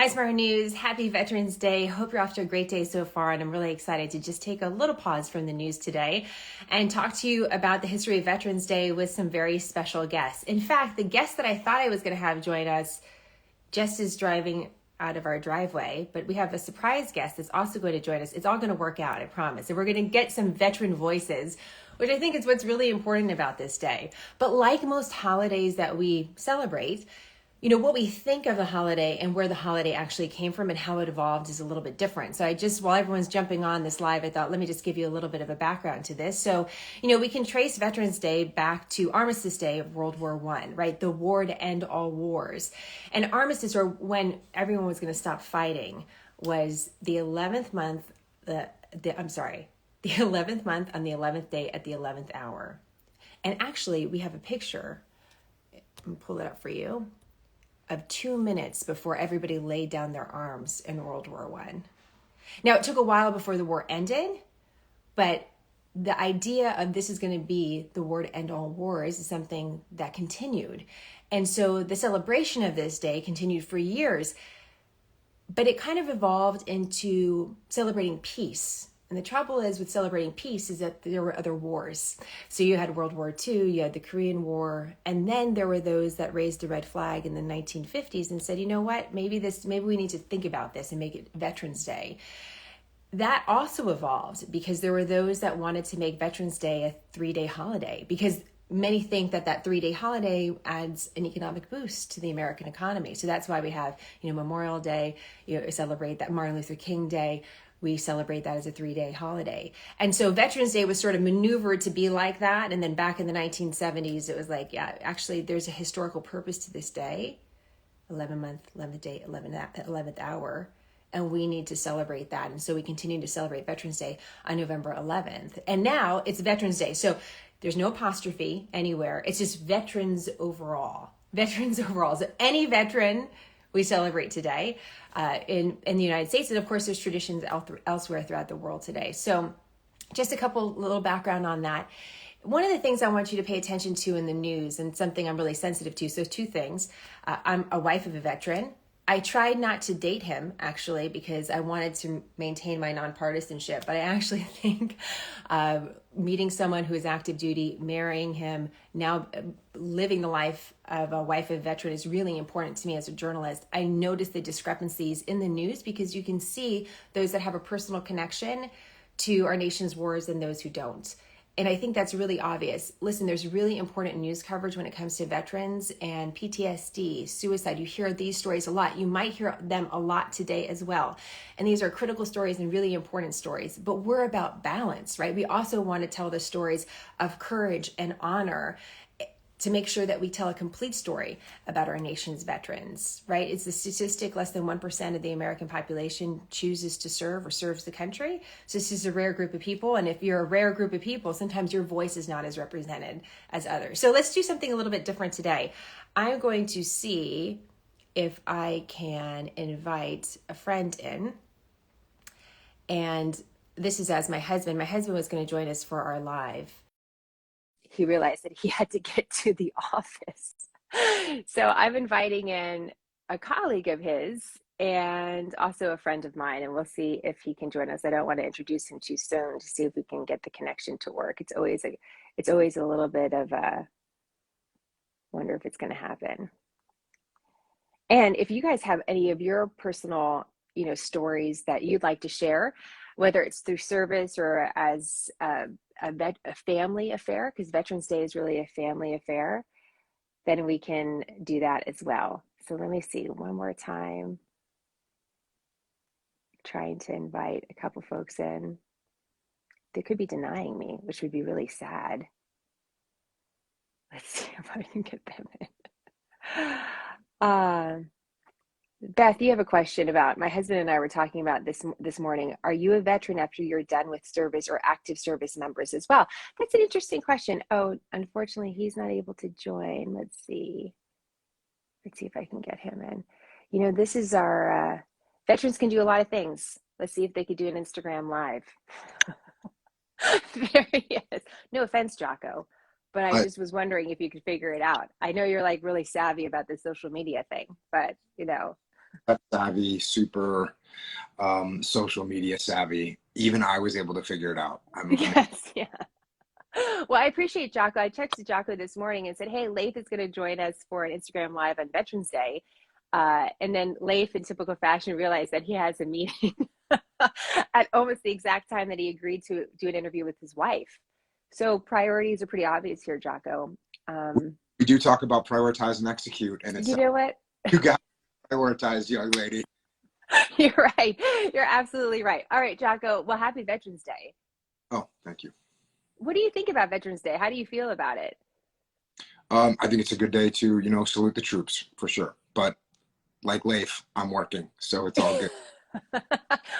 Hi, Smart News. Happy Veterans Day. Hope you're off to a great day so far. And I'm really excited to just take a little pause from the news today and talk to you about the history of Veterans Day with some very special guests. In fact, the guest that I thought I was going to have join us just is driving out of our driveway, but we have a surprise guest that's also going to join us. It's all going to work out, I promise. And we're going to get some veteran voices, which I think is what's really important about this day. But like most holidays that we celebrate, what we think of the holiday and where the holiday actually came from and how it evolved is a little bit different. So while everyone's jumping on this live, I thought, let me just give you a little bit of a background to this. So, we can trace Veterans Day back to Armistice Day of World War I, right? The war to end all wars. And armistice, or when everyone was going to stop fighting, was the 11th month, the 11th month on the 11th day at the 11th hour. And actually, we have a picture. Let me pull it up for you, of 2 minutes before everybody laid down their arms in World War I. Now, it took a while before the war ended, but the idea of this is going to be the war to end all wars is something that continued. And so the celebration of this day continued for years, but it kind of evolved into celebrating peace. And the trouble is with celebrating peace is that there were other wars. So you had World War II, you had the Korean War, and then there were those that raised the red flag in the 1950s and said, you know what, maybe we need to think about this and make it Veterans Day. That also evolved because there were those that wanted to make Veterans Day a 3-day holiday, because many think that 3-day holiday adds an economic boost to the American economy. So that's why we have, Memorial Day, celebrate that, Martin Luther King Day. We celebrate that as a 3-day holiday. And so Veterans Day was sort of maneuvered to be like that. And then back in the 1970s, it was like, yeah, actually there's a historical purpose to this day, 11th month, 11th day, 11th hour. And we need to celebrate that. And so we continue to celebrate Veterans Day on November 11th. And now it's Veterans Day. So there's no apostrophe anywhere. It's just veterans overall. Veterans overall. So any veteran we celebrate today in the United States. And of course, there's traditions elsewhere throughout the world today. So just a couple little background on that. One of the things I want you to pay attention to in the news, and something I'm really sensitive to, so 2 things. I'm a wife of a veteran. I tried not to date him, actually, because I wanted to maintain my nonpartisanship. But I actually think meeting someone who is active duty, marrying him, now living the life of a wife of a veteran is really important to me as a journalist. I notice the discrepancies in the news because you can see those that have a personal connection to our nation's wars and those who don't. And I think that's really obvious. Listen, there's really important news coverage when it comes to veterans and PTSD, suicide. You hear these stories a lot. You might hear them a lot today as well. And these are critical stories and really important stories. But we're about balance, right? We also want to tell the stories of courage and honor to make sure that we tell a complete story about our nation's veterans, right? It's the statistic, less than 1% of the American population chooses to serve or serves the country. So this is a rare group of people. And if you're a rare group of people, sometimes your voice is not as represented as others. So let's do something a little bit different today. I'm going to see if I can invite a friend in. And this is as my husband was going to join us for our live. He realized that he had to get to the office. So I'm inviting in a colleague of his and also a friend of mine, and we'll see if he can join us. I don't want to introduce him too soon to see if we can get the connection to work. It's always a little bit of a wonder if it's going to happen. And if you guys have any of your personal, stories that you'd like to share, whether it's through service or as a family affair, because Veterans Day is really a family affair, then we can do that as well. So let me see one more time. Trying to invite a couple folks in. They could be denying me, which would be really sad. Let's see if I can get them in. Beth, you have a question about, my husband and I were talking about this morning. Are you a veteran after you're done with service, or active service members as well? That's an interesting question. Oh, unfortunately, he's not able to join. Let's see if I can get him in. This is our, veterans can do a lot of things. Let's see if they could do an Instagram live. There he is. No offense, Jocko, but I just was wondering if you could figure it out. I know you're like really savvy about the social media thing, but tech savvy, super social media savvy. Even I was able to figure it out. I'm amazed. Yes, yeah. Well, I appreciate Jocko. I texted Jocko this morning and said, "Hey, Leif is going to join us for an Instagram Live on Veterans Day." And then Leif, in typical fashion, realized that he has a meeting at almost the exact time that he agreed to do an interview with his wife. So priorities are pretty obvious here, Jocko. Um, We do talk about prioritize and execute, and it's you know what? you got to prioritize, young lady. You're right. You're absolutely right. All right, Jocko. Well, happy Veterans Day. Oh, thank you. What do you think about Veterans Day? How do you feel about it? I think it's a good day to, salute the troops for sure. But like Leif, I'm working, so it's all good.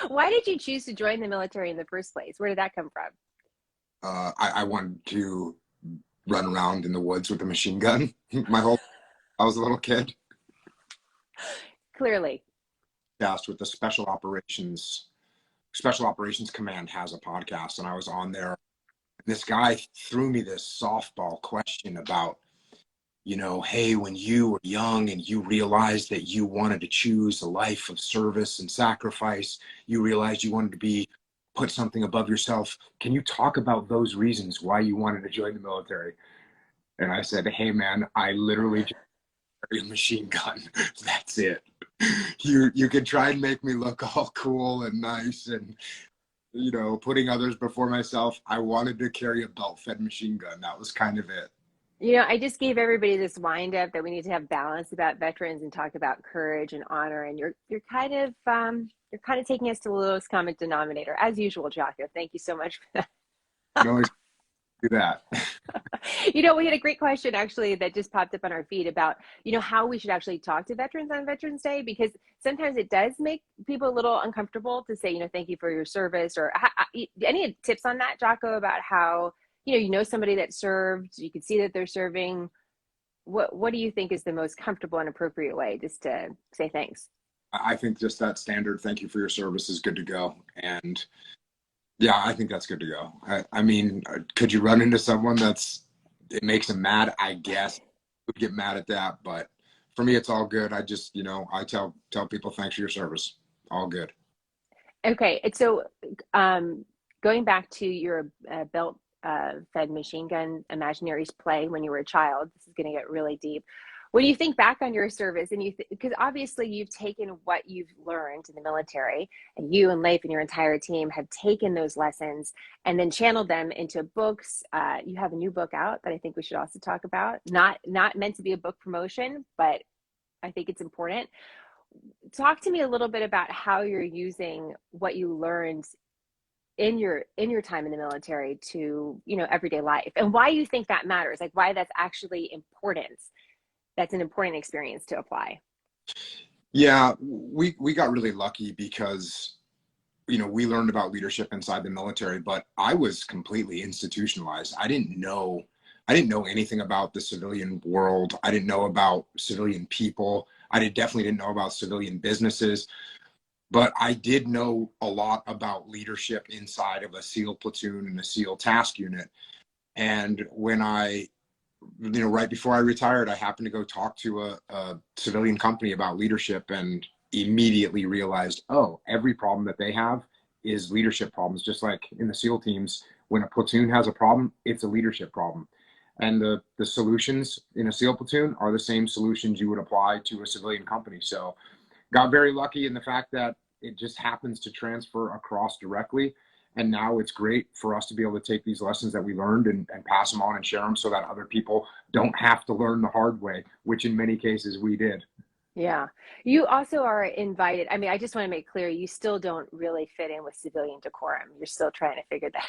Why did you choose to join the military in the first place? Where did that come from? I wanted to run around in the woods with a machine gun my whole. I was a little kid, Clearly. tasked with the Special Operations Command has a podcast, and I was on there. This guy threw me this softball question about, hey, when you were young and you realized that you wanted to choose a life of service and sacrifice, you realized you wanted to put something above yourself. Can you talk about those reasons why you wanted to join the military? And I said, hey, man, I literally just carry a machine gun. That's it. You could try and make me look all cool and nice and, putting others before myself. I wanted to carry a belt-fed machine gun. That was kind of it. I just gave everybody this wind up that we need to have balance about veterans and talk about courage and honor. And you're kind of taking us to the lowest common denominator, as usual, Jocko. Thank you so much for You can always do that. We had a great question actually that just popped up on our feed about, how we should actually talk to veterans on Veterans Day, because sometimes it does make people a little uncomfortable to say, thank you for your service, or any tips on that, Jocko, about how, somebody that served, you can see that they're serving. What do you think is the most comfortable and appropriate way just to say thanks? I think just that standard thank you for your service is good to go. And yeah, I think that's good to go. I mean, could you run into someone it makes them mad? I guess would get mad at that, but for me, it's all good. I just, I tell people thanks for your service. All good. Okay, and so going back to your belt fed machine gun imaginaries play when you were a child, this is going to get really deep. When you think back on your service, and because obviously you've taken what you've learned in the military, and you and Leif and your entire team have taken those lessons and then channeled them into books. You have a new book out that I think we should also talk about. Not meant to be a book promotion, but I think it's important. Talk to me a little bit about how you're using what you learned in your time in the military to everyday life, and why you think that matters, like why that's actually important. That's an important experience to apply. Yeah, we got really lucky because, we learned about leadership inside the military, but I was completely institutionalized. I didn't know anything about the civilian world. I didn't know about civilian people. Definitely didn't know about civilian businesses. But I did know a lot about leadership inside of a SEAL platoon and a SEAL task unit. And when right before I retired, I happened to go talk to a civilian company about leadership and immediately realized, oh, every problem that they have is leadership problems. Just like in the SEAL teams, when a platoon has a problem, it's a leadership problem. And the solutions in a SEAL platoon are the same solutions you would apply to a civilian company. So got very lucky in the fact that it just happens to transfer across directly. And now it's great for us to be able to take these lessons that we learned and pass them on and share them so that other people don't have to learn the hard way, which in many cases we did. Yeah, you also are invited. I mean, I just want to make clear, you still don't really fit in with civilian decorum. You're still trying to figure that.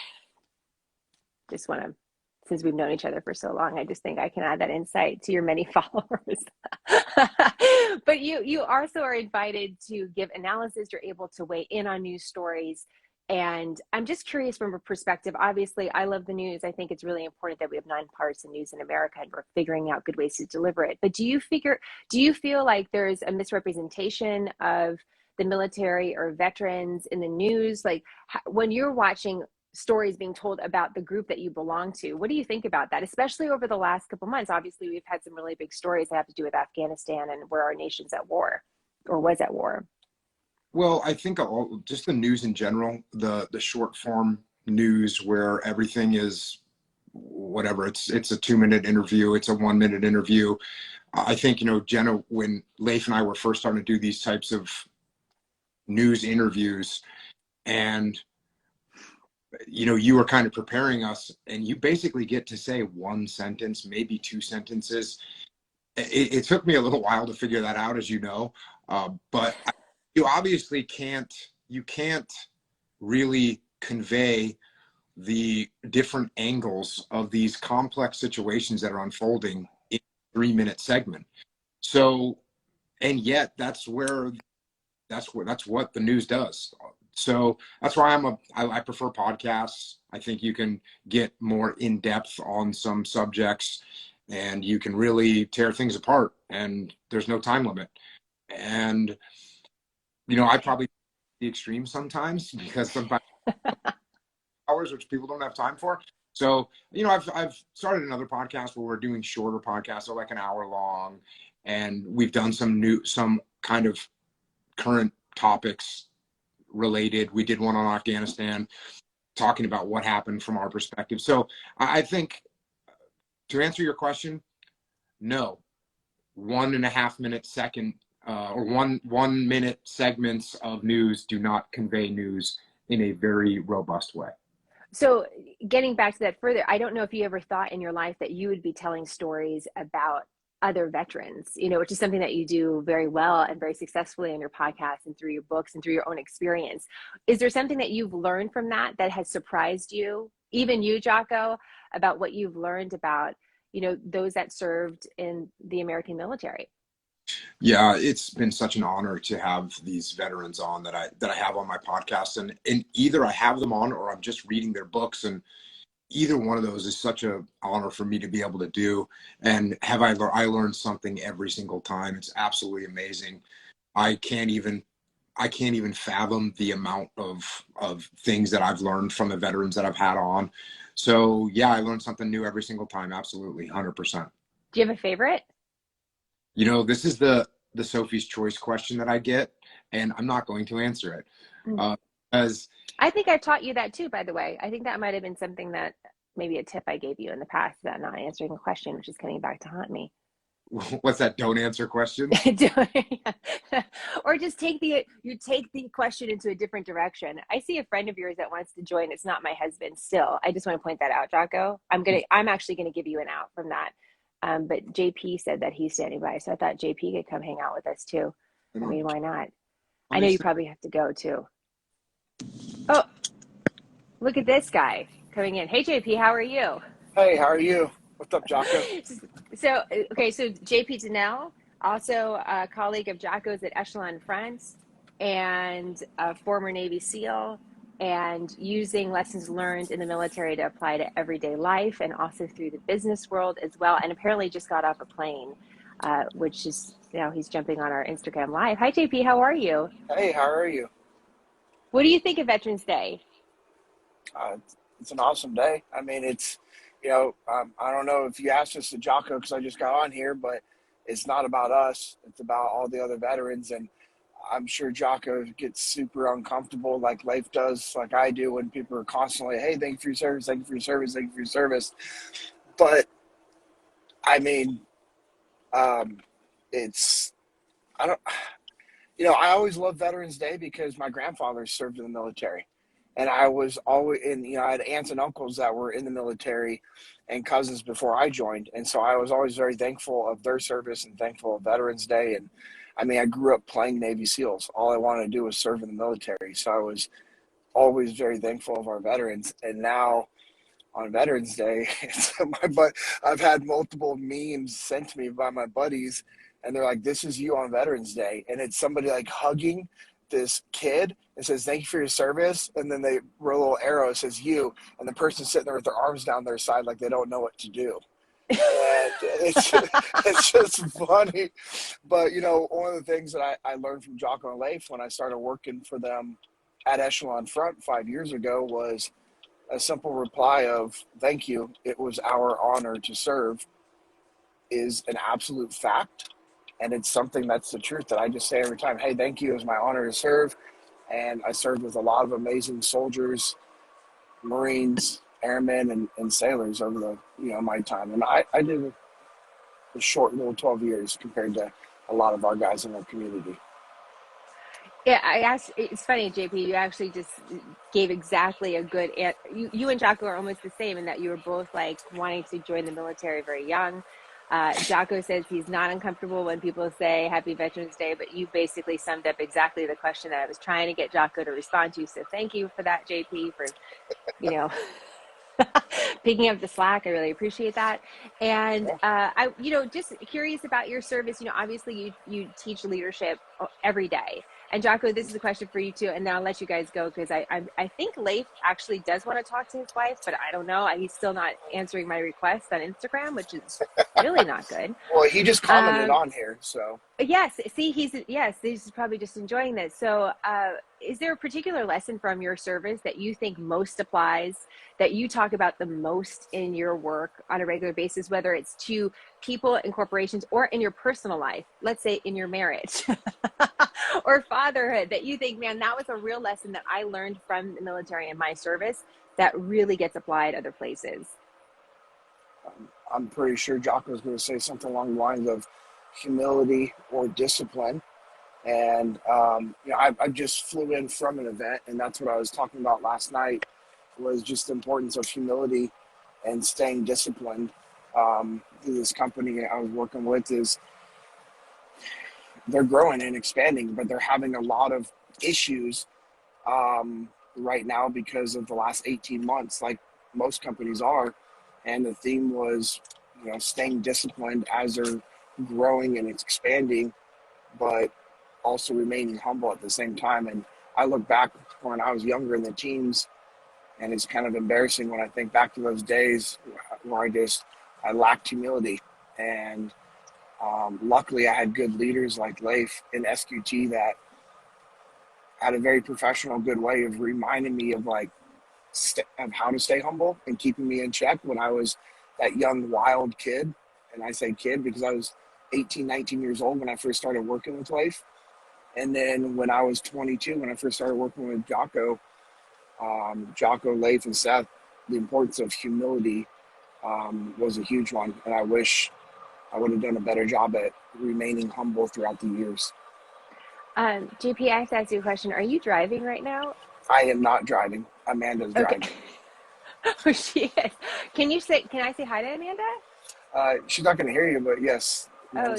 Just want to, since we've known each other for so long, I just think I can add that insight to your many followers. But you also are invited to give analysis. You're able to weigh in on news stories. And I'm just curious from a perspective. Obviously, I love the news. I think it's really important that we have nonpartisan news in America, and we're figuring out good ways to deliver it. But do you feel like there's a misrepresentation of the military or veterans in the news? Like when you're watching stories being told about the group that you belong to, what do you think about that? Especially over the last couple of months, obviously we've had some really big stories that have to do with Afghanistan and where our nation's at war. or was at war? Well, I think just the news in general, the short form news where everything is whatever. It's a 2 minute interview. It's a 1 minute interview. I think, Jenna, when Leif and I were first starting to do these types of news interviews, and you were kind of preparing us, and you basically get to say one sentence, maybe two sentences. It took me a little while to figure that out, as you know, but you obviously can't really convey the different angles of these complex situations that are unfolding in a 3 minute segment. So, and yet that's what the news does. So that's why I prefer podcasts. I think you can get more in depth on some subjects, and you can really tear things apart, and there's no time limit. And I probably the extreme sometimes, because sometimes hours, which people don't have time for. So, I've started another podcast where we're doing shorter podcasts, so like an hour long, and we've done some kind of current topics related. We did one on Afghanistan, talking about what happened from our perspective. So I think, to answer your question, no, 1.5 minute second or 1 minute segments of news do not convey news in a very robust way. So getting back to that further, I don't know if you ever thought in your life that you would be telling stories about other veterans, which is something that you do very well and very successfully on your podcast and through your books and through your own experience. Is there something that you've learned from that has surprised you, even you, Jocko, about what you've learned about, those that served in the American military? Yeah, it's been such an honor to have these veterans on that I have on my podcast, and either I have them on or I'm just reading their books, and either one of those is such an honor for me to be able to do. And I learned something every single time. It's absolutely amazing. I can't even fathom the amount of things that I've learned from the veterans that I've had on. So yeah, I learned something new every single time. Absolutely, 100%. Do you have a favorite? This is the Sophie's Choice question that I get, and I'm not going to answer it. As I think I've taught you that too, by the way. I think that might have been something that maybe a tip I gave you in the past about not answering a question, which is coming back to haunt me. What's that? Don't answer questions? Or just take the question into a different direction. I see a friend of yours that wants to join. It's not my husband still. I just want to point that out, Jocko. I'm actually gonna give you an out from that. But JP said that he's standing by, so I thought JP could come hang out with us too. I mean, why not? I know you probably have to go too. Oh, look at this guy coming in. Hey, JP, how are you? Hey, how are you? What's up, Jocko? So JP Donnell, also a colleague of Jocko's at Echelon France, and a former Navy SEAL, and using lessons learned in the military to apply to everyday life and also through the business world as well. And apparently just got off a plane, which is now he's jumping on our Instagram Live. Hi, JP, how are you? Hey, how are you? What do you think of Veterans Day? It's an awesome day. I mean, I don't know if you asked this to Jocko because I just got on here, but it's not about us. It's about all the other veterans. And I'm sure Jocko gets super uncomfortable like Leif does, like I do, when people are constantly, hey, thank you for your service, thank you for your service, thank you for your service. But I mean, it's, I don't, I always love Veterans Day because my grandfather served in the military. And I was always I had aunts and uncles that were in the military and cousins before I joined. And so I was always very thankful of their service and thankful of Veterans Day. And I mean, I grew up playing Navy SEALs. All I wanted to do was serve in the military. So I was always very thankful of our veterans. And now on Veterans Day, I've had multiple memes sent to me by my buddies, and they're like, this is you on Veterans Day. And it's somebody like hugging this kid and says, thank you for your service. And then they roll a little arrow, it says you, and the person's sitting there with their arms down their side like they don't know what to do. And it's just funny. But, one of the things that I learned from Jocko and Leif when I started working for them at Echelon Front 5 years ago was a simple reply of thank you. It was our honor to serve is an absolute fact. And it's something that's the truth that I just say every time. Hey, thank you. It was my honor to serve. And I served with a lot of amazing soldiers, Marines, airmen, and sailors over my time. And I did a short little 12 years compared to a lot of our guys in our community. Yeah, I asked. It's funny, JP. You actually just gave exactly a good. You and Jocko are almost the same in that you were both like wanting to join the military very young. Jocko says he's not uncomfortable when people say Happy Veterans Day, but you basically summed up exactly the question that I was trying to get Jocko to respond to. So thank you for that, JP, for you know picking up the slack. I really appreciate that. And just curious about your service. Obviously you teach leadership every day. And Jocko, this is a question for you too. And then I'll let you guys go because I think Leif actually does want to talk to his wife, but I don't know. He's still not answering my request on Instagram, which is really not good. Well, he just commented on here, so. Yes, see, he's probably just enjoying this. So, is there a particular lesson from your service that you think most applies, that you talk about the most in your work on a regular basis, whether it's to people and corporations or in your personal life, let's say in your marriage or fatherhood, that you think, man, that was a real lesson that I learned from the military and my service that really gets applied other places? I'm pretty sure Jocko's going to say something along the lines of humility or discipline. And I just flew in from an event, and that's what I was talking about last night, was just the importance of humility and staying disciplined. This company I was working with they're growing and expanding, but they're having a lot of issues right now because of the last 18 months, like most companies are. And the theme was, staying disciplined as they're growing and expanding, but also remaining humble at the same time. And I look back when I was younger in the teens, and it's kind of embarrassing when I think back to those days where I lacked humility. And luckily I had good leaders like Leif in SQT that had a very professional, good way of reminding me of of how to stay humble and keeping me in check when I was that young, wild kid. And I say kid because I was 18, 19 years old when I first started working with Leif. And then when I was 22, when I first started working with Jocko, Leif, and Seth, the importance of humility was a huge one. And I wish I would have done a better job at remaining humble throughout the years. JP, I have to ask you a question. Are you driving right now? I am not driving. Amanda's driving. Oh, she is. Can I say hi to Amanda? She's not going to hear you, but yes. I'm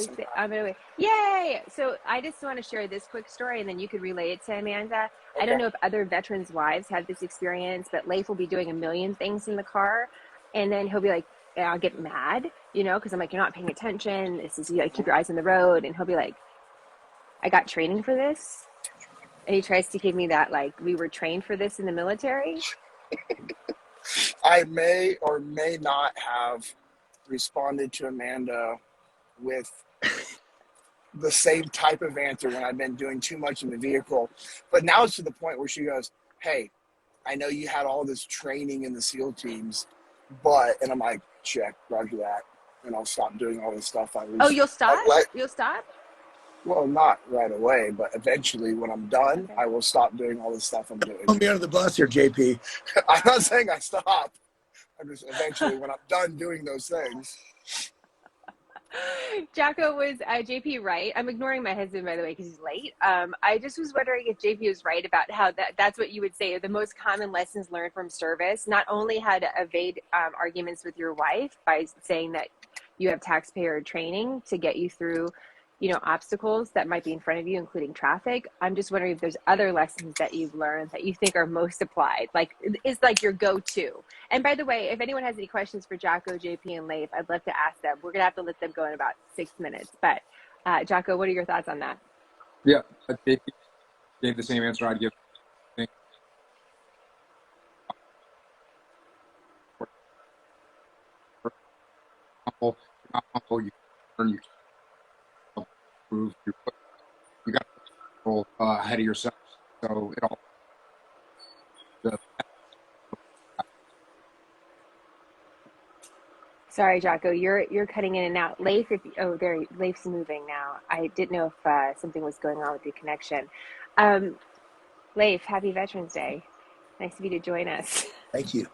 gonna wait. Yay! So I just want to share this quick story, and then you could relay it to Amanda. Okay. I don't know if other veterans' wives have this experience, but Leif will be doing a million things in the car, and then he'll be like, and I'll get mad, because I'm like, you're not paying attention. This is, keep your eyes on the road, and he'll be like, I got training for this, and he tries to give me that we were trained for this in the military. I may or may not have responded to Amanda with the same type of answer when I've been doing too much in the vehicle. But now it's to the point where she goes, hey, I know you had all this training in the SEAL teams, and I'm like, check, roger that. And I'll stop doing all this stuff. You'll stop? You'll stop? Well, not right away, but eventually when I'm done, okay, I will stop doing all the stuff I'm doing. Put me under the bus here, JP. I'm not saying I stop. I'm just eventually when I'm done doing those things. Jocko, was JP right? I'm ignoring my husband, by the way, because he's late. I just was wondering if JP was right about how that's what you would say are the most common lessons learned from service. Not only how to evade arguments with your wife by saying that you have taxpayer training to get you through obstacles that might be in front of you, including traffic. I'm just wondering if there's other lessons that you've learned that you think are most applied, is your go-to. And by the way, if anyone has any questions for Jocko, JP, and Leif, I'd love to ask them. We're going to have to let them go in about 6 minutes. But Jocko, what are your thoughts on that? Yeah, JP gave the same answer I'd give. Humble, you learn, you prove you got to control ahead of yourself. So it all. Sorry, Jocko, you're cutting in and out. Leif, Leif's moving now. I didn't know if something was going on with the connection. Um, Leif, happy Veterans Day. Nice of you to join us. Thank you.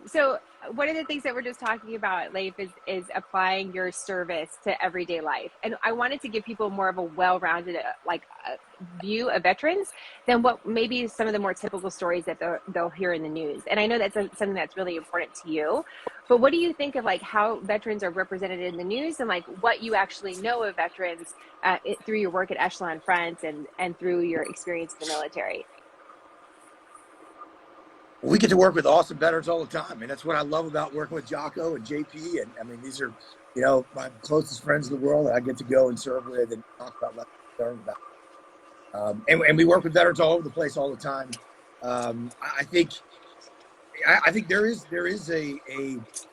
So one of the things that we're just talking about, Leif, is applying your service to everyday life. And I wanted to give people more of a well-rounded view of veterans than what maybe some of the more typical stories that they'll hear in the news. And I know that's something that's really important to you. But what do you think of like how veterans are represented in the news and like what you actually know of veterans through your work at Echelon Front and through your experience in the military? We get to work with awesome veterans all the time, and that's what I love about working with Jocko and JP. And I mean, these are, my closest friends in the world that I get to go and serve with and talk about lessons learned about. And we work with veterans all over the place all the time. I think there is a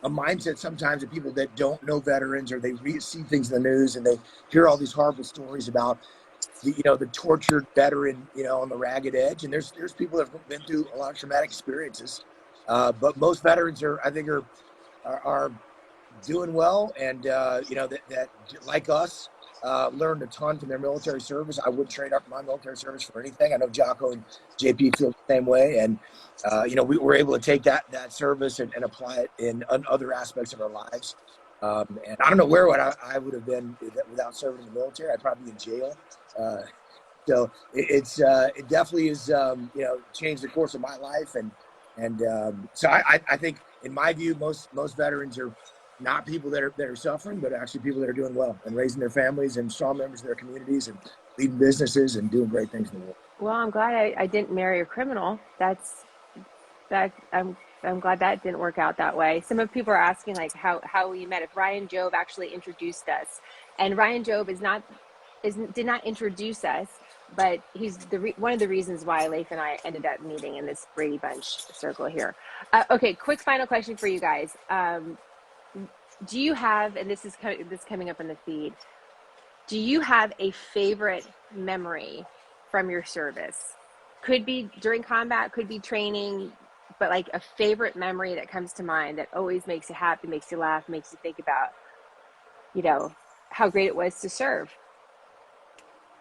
mindset sometimes of people that don't know veterans, or they see things in the news and they hear all these horrible stories about the tortured veteran, on the ragged edge. And there's people that have been through a lot of traumatic experiences. But most veterans are doing well. And, that like us, learned a ton from their military service. I wouldn't trade up my military service for anything. I know Jocko and JP feel the same way. And, we were able to take that service and apply it in other aspects of our lives. And I don't know where I would have been without serving in the military. I'd probably be in jail. So it definitely is, changed the course of my life. And so I think in my view, most veterans are not people that are suffering, but actually people that are doing well and raising their families and strong members of their communities and leading businesses and doing great things in the world. Well, I'm glad I didn't marry a criminal. I'm glad that didn't work out that way. Some of people are asking like how we met. If Ryan Job actually introduced us, and Ryan Job did not introduce us, but he's one of the reasons why Leif and I ended up meeting in this Brady Bunch circle here. Okay, quick final question for you guys. Do you have, and this is coming up in the feed, do you have a favorite memory from your service? Could be during combat, could be training, but like a favorite memory that comes to mind that always makes you happy, makes you laugh, makes you think about, how great it was to serve.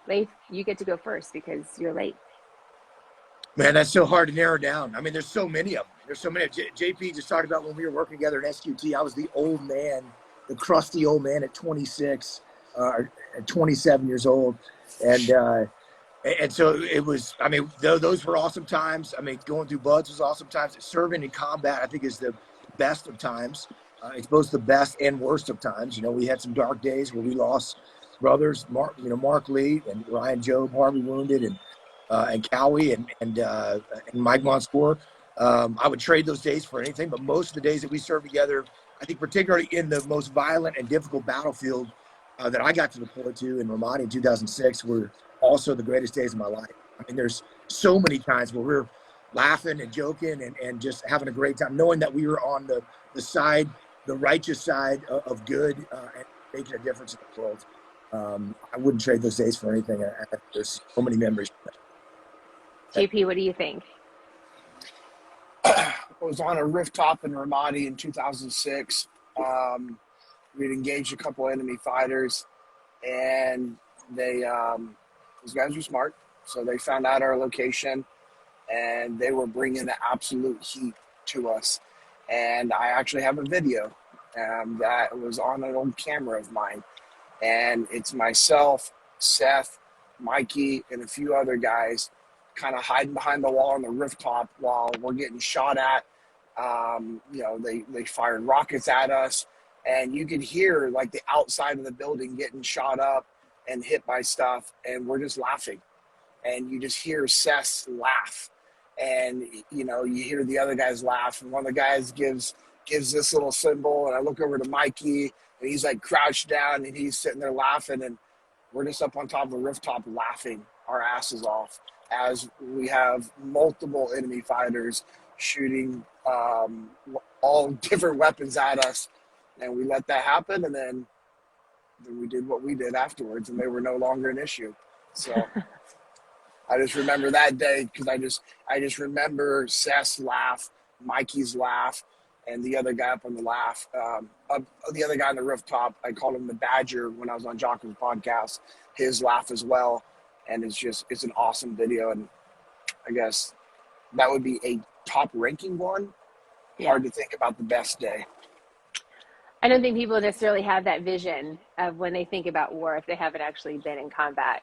Leif, you get to go first because you're late. Man, that's so hard to narrow down. I mean, there's so many of them. There's so many. JP just talked about when we were working together at SQT. I was the old man, the crusty old man at 26, at 27 years old. And so it was, I mean, those were awesome times. I mean, going through buds was awesome times. Serving in combat, I think, is the best of times. It's both the best and worst of times. We had some dark days where we lost brothers, Mark Lee and Ryan Job, horribly wounded, and Cowie and Mike Monscore. I would trade those days for anything, but most of the days that we served together, I think particularly in the most violent and difficult battlefield that I got to deploy to in Ramadi in 2006 were also the greatest days of my life. I mean, there's so many times where we're laughing and joking and just having a great time, knowing that we were on the side, the righteous side of good and making a difference in the world. I wouldn't trade those days for anything. There's so many memories. JP, what do you think? I was on a rooftop in Ramadi in 2006. We'd engaged a couple enemy fighters, and those guys were smart, so they found out our location, and they were bringing the absolute heat to us. And I actually have a video that was on an old camera of mine, and it's myself, Seth, Mikey, and a few other guys kind of hiding behind the wall on the rooftop while we're getting shot at. They fired rockets at us, and you could hear like the outside of the building getting shot up and hit by stuff, and we're just laughing. And you just hear Seth laugh, and you hear the other guys laugh, and one of the guys gives this little symbol, and I look over to Mikey, and he's like crouched down, and he's sitting there laughing, and we're just up on top of the rooftop laughing our asses off as we have multiple enemy fighters shooting all different weapons at us. And we let that happen, and then we did what we did afterwards, and they were no longer an issue. So I just remember that day because I just remember Seth's laugh Mikey's laugh, and the other guy up on the the other guy on the rooftop. I called him the Badger when I was on Jocko's podcast. His laugh as well, and it's an awesome video. And I guess that would be a top ranking one. Yeah. Hard to think about the best day. I don't think people necessarily have that vision of when they think about war if they haven't actually been in combat.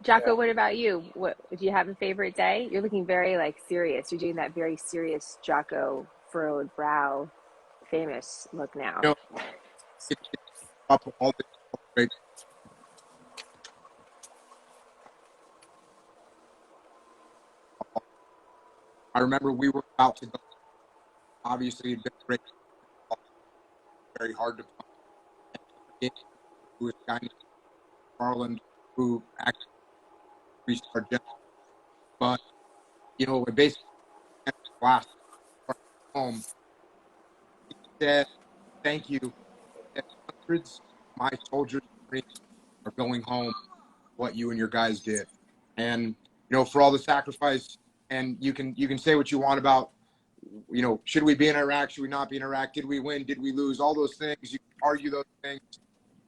Jocko, what about you? Do you have a favorite day? You're looking very serious. You're doing that very serious Jocko furrowed brow, famous look now. You know, it's up all the great. I remember we were about to go. Obviously, it'd been great. Very hard to find. Who was a guy named Garland, who actually reached our general. But, it basically last home, he said, thank you. And hundreds of my soldiers and Marines are going home, what you and your guys did. And, for all the sacrifice, and you can say what you want about, should we be in Iraq? Should we not be in Iraq? Did we win? Did we lose? All those things. You can argue those things.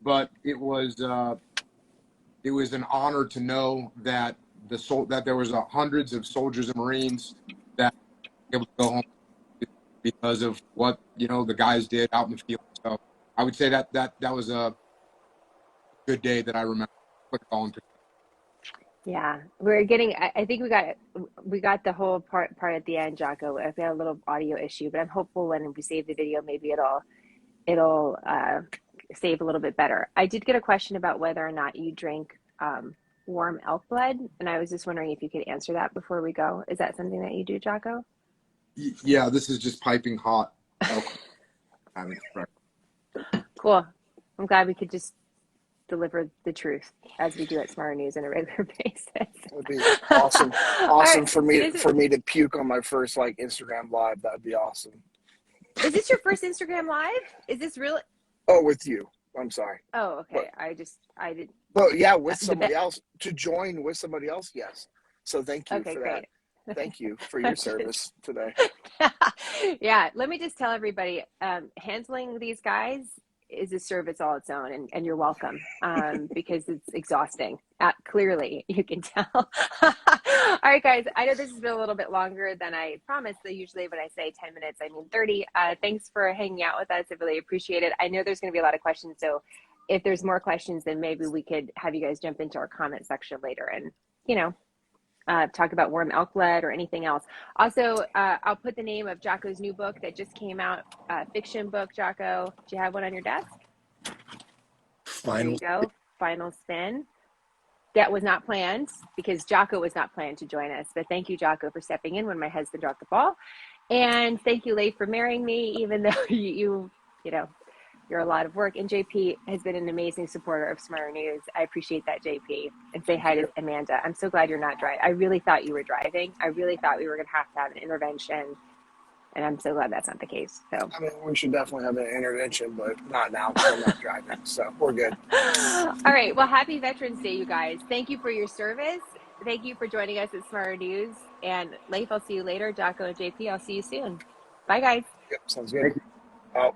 But it was an honor to know that that there was hundreds of soldiers and Marines that were able to go home because of what the guys did out in the field. So I would say that was a good day that I remember. Put it all in perspective. Yeah, we're getting. I think we got the whole part at the end, Jocko. I've got a little audio issue, but I'm hopeful when we save the video, maybe it'll save a little bit better. I did get a question about whether or not you drink warm elk blood, and I was just wondering if you could answer that before we go. Is that something that you do, Jocko? Yeah, this is just piping hot. Cool. I'm glad we could just deliver the truth as we do at Smarter News on a regular basis. It would be awesome Right. for me to puke on my first Instagram live. That would be awesome. Is this your first Instagram live? Is this really? Oh, with you. I'm sorry. Oh, okay. But, I did. But yeah, with somebody else, to join with somebody else. Yes. So thank you for great. that. Thank you for your service today. Yeah. Let me just tell everybody, handling these guys is a service all its own, and you're welcome, because it's exhausting. Clearly, you can tell. All right, guys, I know this has been a little bit longer than I promised. Usually when I say 10 minutes, I mean 30. Thanks for hanging out with us. I really appreciate it. I know there's going to be a lot of questions, so if there's more questions, then maybe we could have you guys jump into our comment section later and, talk about warm elk blood or anything else. Also, I'll put the name of Jocko's new book that just came out, fiction book. Jocko, do you have one on your desk? There you go. Final spin. That was not planned because Jocko was not planned to join us. But thank you, Jocko, for stepping in when my husband dropped the ball. And thank you, Leif, for marrying me, even though you're a lot of work. And JP has been an amazing supporter of Smarter News. I appreciate that, JP. And say hi to Amanda. I'm so glad you're not driving. I really thought you were driving. I really thought we were going to have an intervention. And I'm so glad that's not the case. So I mean, we should definitely have an intervention, but not now because I'm not driving. So we're good. All right. Well, happy Veterans Day, you guys. Thank you for your service. Thank you for joining us at Smarter News. And Leif, I'll see you later. Jocko and JP, I'll see you soon. Bye, guys. Yep, sounds good. Oh.